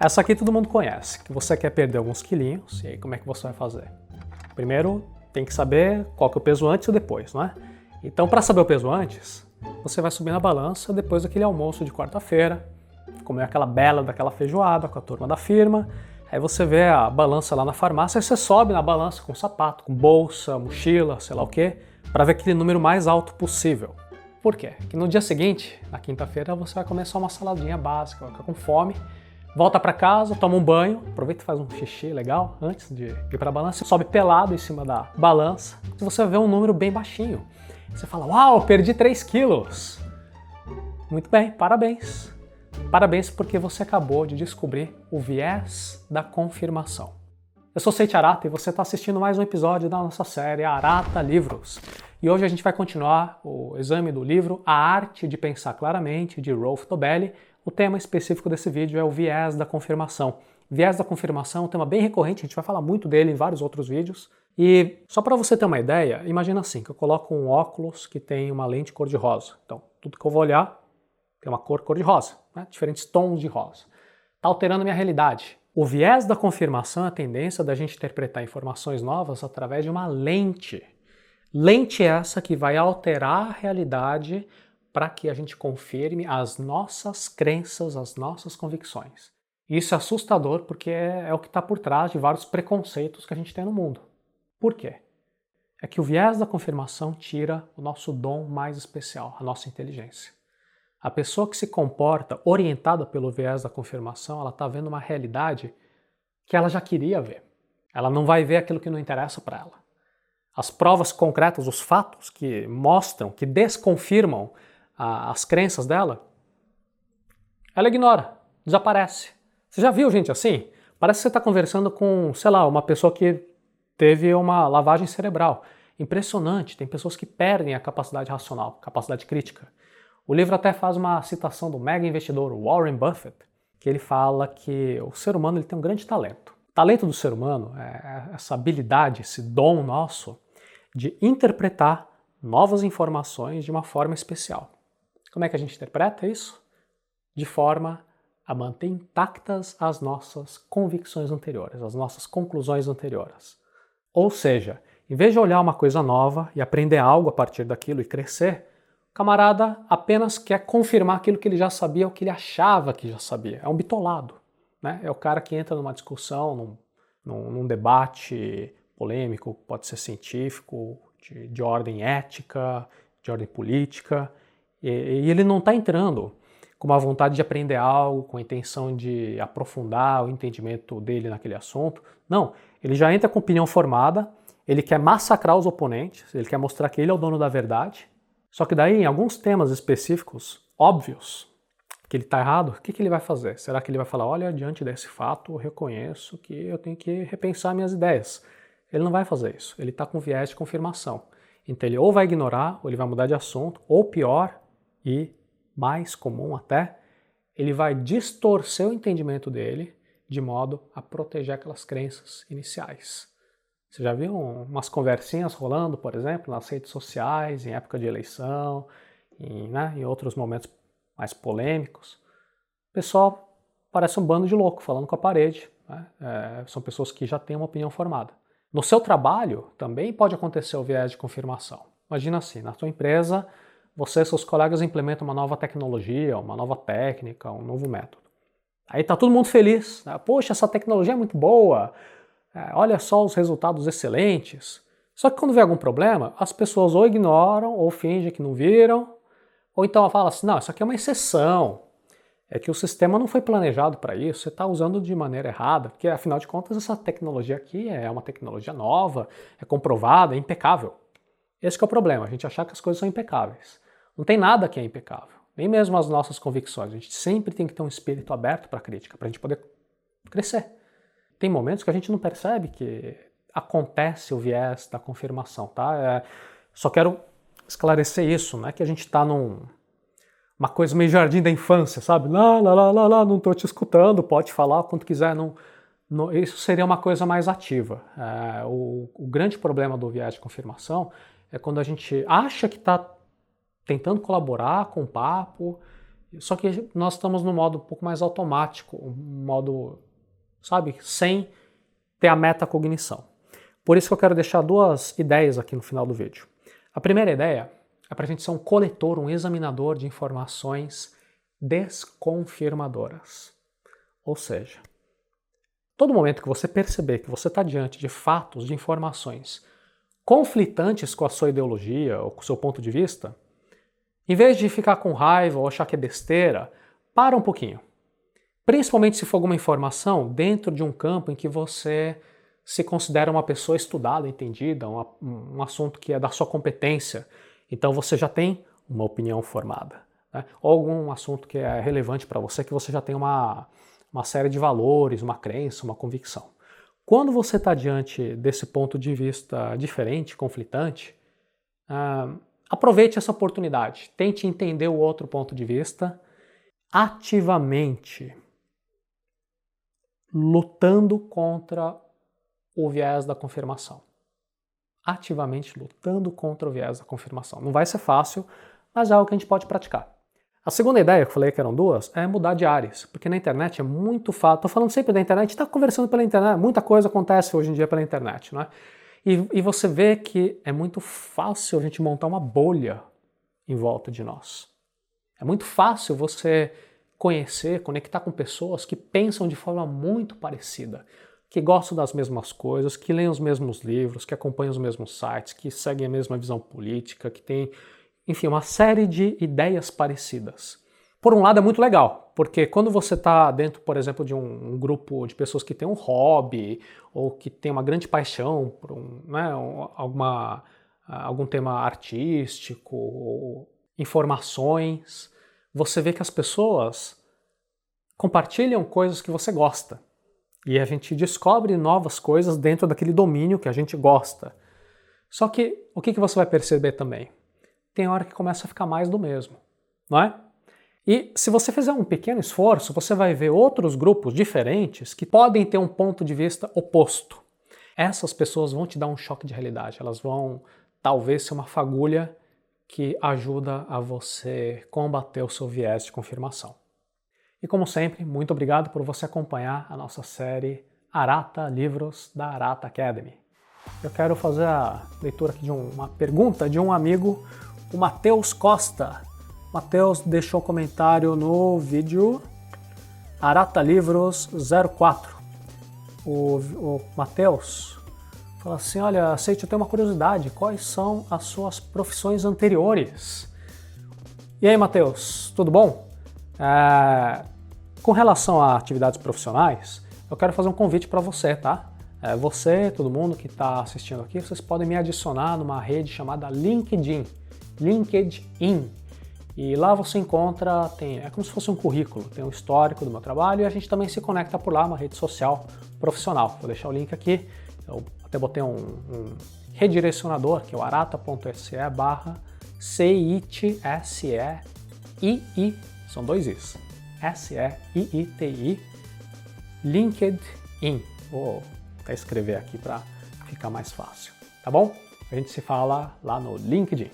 Essa aqui todo mundo conhece, que você quer perder alguns quilinhos, e aí como é que você vai fazer? Primeiro, tem que saber qual que é o peso antes e depois, não é? Então, para saber o peso antes, você vai subir na balança depois daquele almoço de quarta-feira, comer aquela bela daquela feijoada com a turma da firma, aí você vê a balança lá na farmácia, aí você sobe na balança com sapato, com bolsa, mochila, sei lá o quê, para ver aquele número mais alto possível. Por quê? Porque no dia seguinte, na quinta-feira, você vai comer só uma saladinha básica, vai ficar com fome, volta para casa, toma um banho, aproveita e faz um xixi legal antes de ir para a balança, sobe pelado em cima da balança e você vê um número bem baixinho. Você fala, uau, perdi 3 quilos. Muito bem, parabéns. Parabéns porque você acabou de descobrir o viés da confirmação. Eu sou Seiichi Arata e você está assistindo mais um episódio da nossa série Arata Livros. E hoje a gente vai continuar o exame do livro A Arte de Pensar Claramente, de Rolf Tobelli. O tema específico desse vídeo é o viés da confirmação. Viés da confirmação é um tema bem recorrente, a gente vai falar muito dele em vários outros vídeos. E só para você ter uma ideia, imagina assim, que eu coloco um óculos que tem uma lente cor-de-rosa. Então, tudo que eu vou olhar tem uma cor cor-de-rosa, né? Diferentes tons de rosa. Está alterando a minha realidade. O viés da confirmação é a tendência da gente interpretar informações novas através de uma lente. Lente essa que vai alterar a realidade para que a gente confirme as nossas crenças, as nossas convicções. Isso é assustador porque é o que está por trás de vários preconceitos que a gente tem no mundo. Por quê? É que o viés da confirmação tira o nosso dom mais especial, a nossa inteligência. A pessoa que se comporta orientada pelo viés da confirmação, ela está vendo uma realidade que ela já queria ver. Ela não vai ver aquilo que não interessa para ela. As provas concretas, os fatos que mostram, que desconfirmam as crenças dela, ela ignora, desaparece. Você já viu gente assim? Parece que você está conversando com, sei lá, uma pessoa que teve uma lavagem cerebral. Impressionante, tem pessoas que perdem a capacidade racional, capacidade crítica. O livro até faz uma citação do mega investidor Warren Buffett, que ele fala que o ser humano ele tem um grande talento. O talento do ser humano é essa habilidade, esse dom nosso de interpretar novas informações de uma forma especial. Como é que a gente interpreta isso? De forma a manter intactas as nossas convicções anteriores, as nossas conclusões anteriores. Ou seja, em vez de olhar uma coisa nova e aprender algo a partir daquilo e crescer, o camarada apenas quer confirmar aquilo que ele já sabia, o que ele achava que já sabia. É um bitolado, né? É o cara que entra numa discussão, num debate polêmico, pode ser científico, de ordem ética, de ordem política, e ele não está entrando com uma vontade de aprender algo, com a intenção de aprofundar o entendimento dele naquele assunto. Não, ele já entra com opinião formada, ele quer massacrar os oponentes, ele quer mostrar que ele é o dono da verdade. Só que daí, em alguns temas específicos, óbvios, que ele está errado, o que ele vai fazer? Será que ele vai falar, olha, diante desse fato, eu reconheço que eu tenho que repensar minhas ideias? Ele não vai fazer isso, ele está com viés de confirmação. Então ele ou vai ignorar, ou ele vai mudar de assunto, ou pior, e mais comum até, ele vai distorcer o entendimento dele de modo a proteger aquelas crenças iniciais. Você já viu umas conversinhas rolando, por exemplo, nas redes sociais, em época de eleição, em outros momentos mais polêmicos? O pessoal parece um bando de louco falando com a parede, né? São pessoas que já têm uma opinião formada. No seu trabalho também pode acontecer o viés de confirmação. Imagina assim, na sua empresa, você e seus colegas implementam uma nova tecnologia, uma nova técnica, um novo método. Aí está todo mundo feliz, né? Poxa, essa tecnologia é muito boa, olha só os resultados excelentes. Só que quando vê algum problema, as pessoas ou ignoram, ou fingem que não viram, ou então falam assim, não, isso aqui é uma exceção, é que o sistema não foi planejado para isso, você está usando de maneira errada, porque afinal de contas essa tecnologia aqui é uma tecnologia nova, é comprovada, é impecável. Esse que é o problema, a gente achar que as coisas são impecáveis. Não tem nada que é impecável, nem mesmo as nossas convicções. A gente sempre tem que ter um espírito aberto para a crítica, para a gente poder crescer. Tem momentos que a gente não percebe que acontece o viés da confirmação, tá? Só quero esclarecer isso, não é que a gente está uma coisa meio jardim da infância, sabe? Lá, não estou te escutando, pode falar quanto quiser, isso seria uma coisa mais ativa. O grande problema do viés de confirmação é quando a gente acha que está tentando colaborar com o papo Só que nós estamos no modo um pouco mais automático, um modo, sabe, sem ter a metacognição. Por isso que eu quero deixar duas ideias aqui no final do vídeo. A primeira ideia é para a gente ser um coletor, um examinador de informações desconfirmadoras. Ou seja, todo momento que você perceber que você está diante de fatos, de informações conflitantes com a sua ideologia ou com o seu ponto de vista, em vez de ficar com raiva ou achar que é besteira, para um pouquinho. Principalmente se for alguma informação dentro de um campo em que você se considera uma pessoa estudada, entendida, um assunto que é da sua competência. Então você já tem uma opinião formada. Né? Ou algum assunto que é relevante para você, que você já tem uma série de valores, uma crença, uma convicção. Quando você está diante desse ponto de vista diferente, conflitante, aproveite essa oportunidade. Tente entender o outro ponto de vista ativamente, lutando contra o viés da confirmação. Ativamente lutando contra o viés da confirmação. Não vai ser fácil, mas é algo que a gente pode praticar. A segunda ideia, que eu falei que eram duas, é mudar de áreas, porque na internet é muito fácil. Estou falando sempre da internet, está conversando pela internet, muita coisa acontece hoje em dia pela internet, né? E você vê que é muito fácil a gente montar uma bolha em volta de nós. É muito fácil você conhecer, conectar com pessoas que pensam de forma muito parecida, que gostam das mesmas coisas, que leem os mesmos livros, que acompanham os mesmos sites, que seguem a mesma visão política, que têm, enfim, uma série de ideias parecidas. Por um lado é muito legal, porque quando você está dentro, por exemplo, de um grupo de pessoas que tem um hobby ou que tem uma grande paixão por algum tema artístico, ou informações, você vê que as pessoas compartilham coisas que você gosta. E a gente descobre novas coisas dentro daquele domínio que a gente gosta. Só que o que você vai perceber também? Tem hora que começa a ficar mais do mesmo, não é? E se você fizer um pequeno esforço, você vai ver outros grupos diferentes que podem ter um ponto de vista oposto. Essas pessoas vão te dar um choque de realidade, elas vão talvez ser uma fagulha que ajuda a você combater o seu viés de confirmação. E como sempre, muito obrigado por você acompanhar a nossa série Arata Livros da Arata Academy. Eu quero fazer a leitura aqui de uma pergunta de um amigo, o Matheus Costa. Matheus deixou um comentário no vídeo Arata Livros 04. O Matheus fala assim, olha, Seiti, eu tenho uma curiosidade, quais são as suas profissões anteriores? E aí, Matheus, tudo bom? Com relação a atividades profissionais, eu quero fazer um convite para você, tá? Você, todo mundo que está assistindo aqui, vocês podem me adicionar numa rede chamada LinkedIn. LinkedIn. E lá você encontra, é como se fosse um currículo, tem um histórico do meu trabalho e a gente também se conecta por lá, uma rede social profissional. Vou deixar o link aqui, eu até botei um redirecionador, que é o arata.se/CITSEII, são dois Is, SEIITI, LinkedIn. Vou até escrever aqui para ficar mais fácil, tá bom? A gente se fala lá no LinkedIn.